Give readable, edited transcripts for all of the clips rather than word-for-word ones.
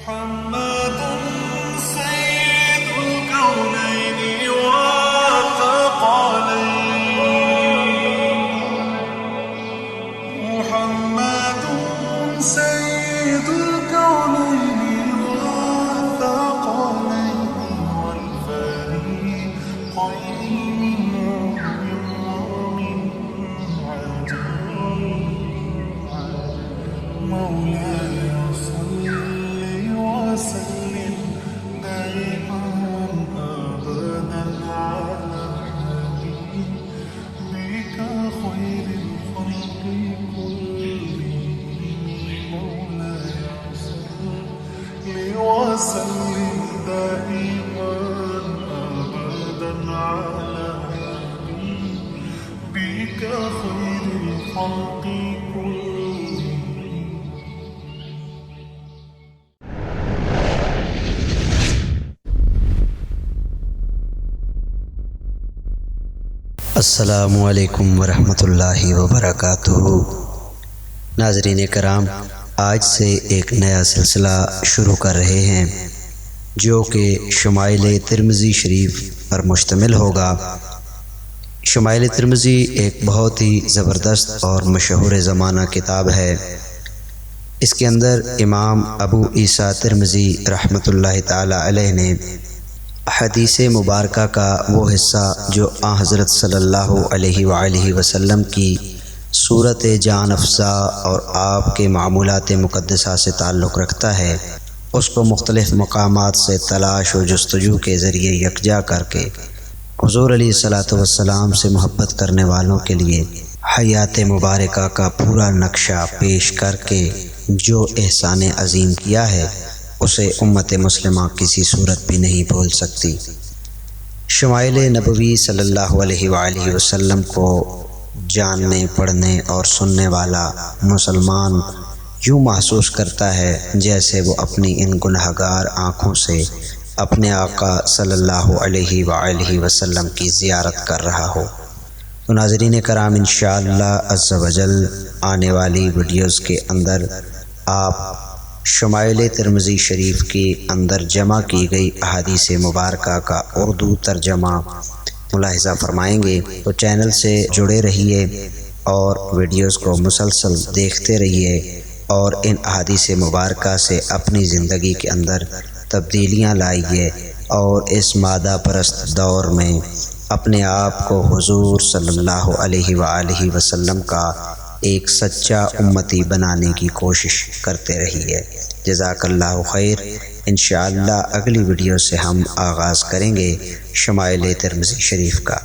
محمد سيد الكونين والثقلين. محمد سيد الكونين والثقلين والفريقين ومن مولاي صل وسلم دائما ابدا على حبيبك خير الخلق كلهم. مولاي صل وسلم دائما ابدا على حبيبك خير الخلق كلهم. السلام علیکم ورحمۃ اللہ وبرکاتہ۔ ناظرین کرام، آج سے ایک نیا سلسلہ شروع کر رہے ہیں جو کہ شمائل ترمذی شریف پر مشتمل ہوگا۔ شمائل ترمذی ایک بہت ہی زبردست اور مشہور زمانہ کتاب ہے۔ اس کے اندر امام ابو عیسیٰ ترمذی رحمۃ اللہ تعالی علیہ نے حدیث مبارکہ کا وہ حصہ جو آن حضرت صلی اللہ علیہ وآلہ وسلم کی صورت جان افزا اور آپ کے معمولات مقدسہ سے تعلق رکھتا ہے، اس کو مختلف مقامات سے تلاش و جستجو کے ذریعے یکجا کر کے حضور علیہ الصلاۃ والسلام سے محبت کرنے والوں کے لیے حیات مبارکہ کا پورا نقشہ پیش کر کے جو احسان عظیم کیا ہے اسے امت مسلمہ کسی صورت بھی نہیں بھول سکتی۔ شمائل نبوی صلی اللہ علیہ وآلہ وسلم کو جاننے، پڑھنے اور سننے والا مسلمان یوں محسوس کرتا ہے جیسے وہ اپنی ان گنہگار آنکھوں سے اپنے آقا صلی اللہ علیہ وآلہ وسلم کی زیارت کر رہا ہو۔ تو ناظرین کرام، انشاءاللہ عز و جل آنے والی ویڈیوز کے اندر آپ شمائل ترمذی شریف کے اندر جمع کی گئی احادیث مبارکہ کا اردو ترجمہ ملاحظہ فرمائیں گے۔ تو چینل سے جڑے رہیے اور ویڈیوز کو مسلسل دیکھتے رہیے اور ان احادیث مبارکہ سے اپنی زندگی کے اندر تبدیلیاں لائیے اور اس مادہ پرست دور میں اپنے آپ کو حضور صلی اللہ علیہ وآلہ وسلم کا ایک سچا امتی بنانے کی کوشش کرتے رہیے۔ جزاک اللہ خیر۔ انشاءاللہ اگلی ویڈیو سے ہم آغاز کریں گے شمائل ترمذی شریف کا۔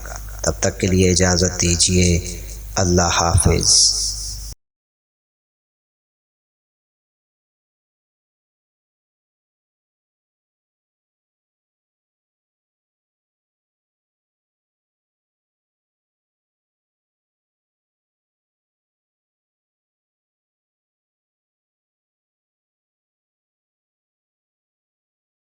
تب تک کے لیے اجازت دیجیے۔ اللہ حافظ۔